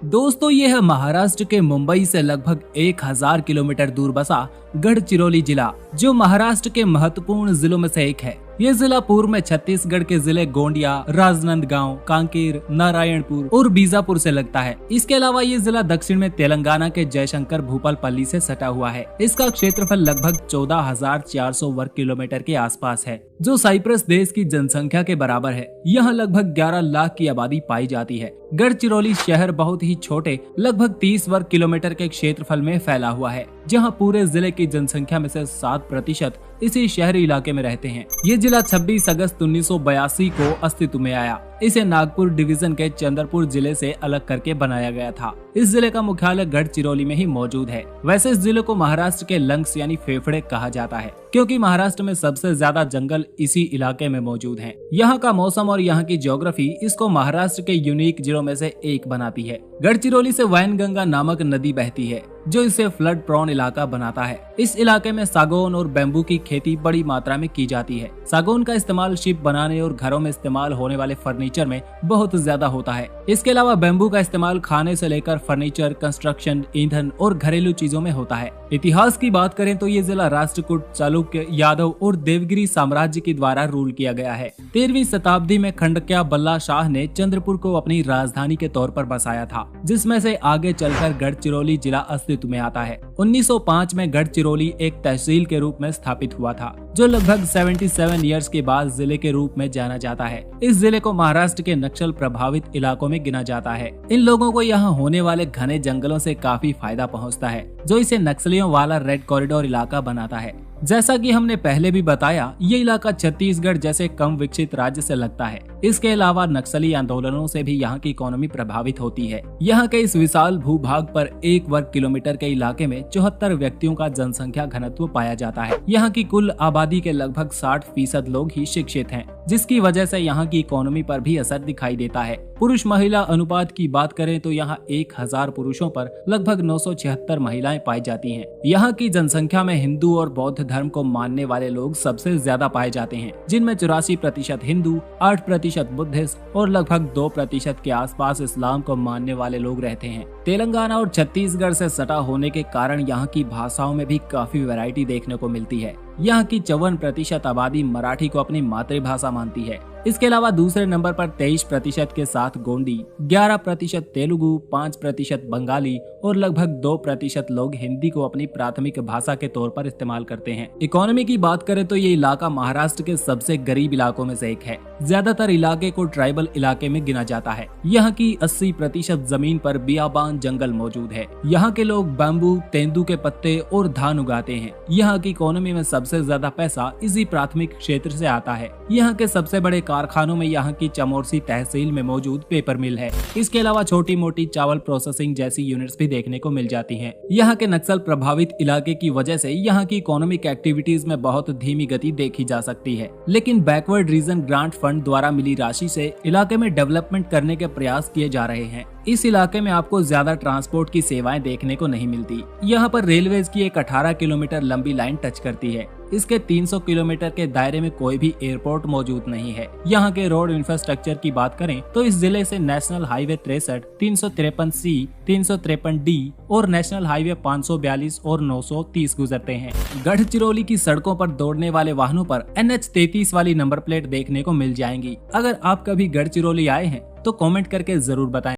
दोस्तों ये है महाराष्ट्र के मुंबई से लगभग 1000 किलोमीटर दूर बसा गढ़चिरौली जिला, जो महाराष्ट्र के महत्वपूर्ण जिलों में से एक है। ये जिला पूर्व में छत्तीसगढ़ के जिले गोंडिया, राजनांदगांव, कांकेर, नारायणपुर और बीजापुर से लगता है। इसके अलावा ये जिला दक्षिण में तेलंगाना के जयशंकर भूपालपल्ली से सटा हुआ है। इसका क्षेत्रफल लगभग 14,400 वर्ग किलोमीटर के आसपास है, जो साइप्रस देश की जनसंख्या के बराबर है। यहाँ लगभग 11 लाख की आबादी पाई जाती है। गढ़चिरौली शहर बहुत ही छोटे लगभग 30 वर्ग किलोमीटर के क्षेत्रफल में फैला हुआ है, जहाँ पूरे जिले की जनसंख्या में से 7% इसी शहरी इलाके में रहते हैं। ये जिला 26 अगस्त 1982 को अस्तित्व में आया। इसे नागपुर डिवीजन के चंद्रपुर जिले से अलग करके बनाया गया था। इस जिले का मुख्यालय गढ़चिरौली में ही मौजूद है। वैसे इस जिले को महाराष्ट्र के लंग्स यानी फेफड़े कहा जाता है, क्योंकि महाराष्ट्र में सबसे ज्यादा जंगल इसी इलाके में मौजूद हैं। यहाँ का मौसम और यहाँ की ज्योग्राफी इसको महाराष्ट्र के यूनिक जिलों में से एक बनाती है। गढ़चिरौली से वैनगंगा नामक नदी बहती है, जो इसे फ्लड प्रोन इलाका बनाता है। इस इलाके में सागौन और बैम्बू की खेती बड़ी मात्रा में की जाती है। सागौन का इस्तेमाल शिप बनाने और घरों में इस्तेमाल होने वाले फर्नीचर में बहुत ज्यादा होता है। इसके अलावा बैम्बू का इस्तेमाल खाने से लेकर फर्नीचर, कंस्ट्रक्शन, ईंधन और घरेलू चीजों में होता है। इतिहास की बात करें तो ये जिला राष्ट्रकूट, चालुक्य, यादव और देवगिरी साम्राज्य के द्वारा रूल किया गया है। 13वीं शताब्दी में खंडक्या बल्ला शाह ने चंद्रपुर को अपनी राजधानी के तौर पर बसाया था, जिसमें से आगे चलकर गढ़चिरौली जिला अस्तित्व में आता है। 1905 में गढ़चिरौली एक तहसील के रूप में स्थापित हुआ था, जो लगभग 77 ईयर्स के बाद जिले के रूप में जाना जाता है। इस जिले को महाराष्ट्र के नक्सल प्रभावित इलाकों में गिना जाता है। इन लोगों को यहाँ होने वाले घने जंगलों से काफी फायदा पहुँचता है, जो इसे नक्सलियों वाला रेड कॉरिडोर इलाका बनाता है। जैसा कि हमने पहले भी बताया, ये इलाका छत्तीसगढ़ जैसे कम विकसित राज्य से लगता है। इसके अलावा नक्सली आंदोलनों से भी यहाँ की इकोनॉमी प्रभावित होती है। यहाँ के इस विशाल भूभाग पर 1 वर्ग किलोमीटर के इलाके में 74 व्यक्तियों का जनसंख्या घनत्व पाया जाता है। यहाँ की कुल आबादी के लगभग 60% लोग ही शिक्षित हैं, जिसकी वजह से यहाँ की इकोनॉमी पर भी असर दिखाई देता है। पुरुष महिला अनुपात की बात करें तो यहाँ 1000 पुरुषों पर लगभग 976 महिलाएं पाई जाती हैं। यहाँ की जनसंख्या में हिंदू और बौद्ध धर्म को मानने वाले लोग सबसे ज्यादा पाए जाते हैं, जिनमें 84% हिंदू, 8% बुद्धिस्ट और लगभग 2% के आसपास इस्लाम को मानने वाले लोग रहते हैं। तेलंगाना और छत्तीसगढ़ से सटा होने के कारण यहाँ की भाषाओं में भी काफी वैरायटी देखने को मिलती है। यहाँ की 54% आबादी मराठी को अपनी मातृभाषा मानती है। इसके अलावा दूसरे नंबर पर 23% के साथ गोंडी, 11% तेलुगु, 5% बंगाली और लगभग 2% लोग हिंदी को अपनी प्राथमिक भाषा के तौर पर इस्तेमाल करते हैं। इकोनॉमी की बात करें तो ये इलाका महाराष्ट्र के सबसे गरीब इलाकों में से एक है। ज्यादातर इलाके को ट्राइबल इलाके में गिना जाता है। यहाँ की 80% जमीन पर बियाबान जंगल मौजूद है। यहाँ के लोग बैम्बू, तेंदू के पत्ते और धान उगाते हैं। यहाँ की इकोनॉमी में सबसे ज्यादा पैसा इसी प्राथमिक क्षेत्र से आता है। यहाँ के सबसे बड़े कारखानों में यहाँ की चमोरसी तहसील में मौजूद पेपर मिल है। इसके अलावा छोटी मोटी चावल प्रोसेसिंग जैसी यूनिट्स भी देखने को मिल जाती हैं। यहाँ के नक्सल प्रभावित इलाके की वजह से यहाँ की इकोनॉमिक एक्टिविटीज में बहुत धीमी गति देखी जा सकती है, लेकिन बैकवर्ड रीजन ग्रांट फंड द्वारा मिली राशि से इलाके में डेवलपमेंट करने के प्रयास किए जा रहे हैं। इस इलाके में आपको ज्यादा ट्रांसपोर्ट की सेवाएं देखने को नहीं मिलती। यहाँ पर रेलवेज की एक 18 किलोमीटर लंबी लाइन टच करती है। इसके 300 किलोमीटर के दायरे में कोई भी एयरपोर्ट मौजूद नहीं है। यहाँ के रोड इंफ्रास्ट्रक्चर की बात करें तो इस जिले से नेशनल हाईवे 63, 353C, 353D और नेशनल हाईवे 542 और 930 गुजरते हैं। गढ़चिरौली की सड़कों पर दौड़ने वाले वाहनों पर NH 33 वाली नंबर प्लेट देखने को मिल जाएंगी। अगर आप कभी गढ़चिरौली आए हैं तो कमेंट करके जरूर बताएं।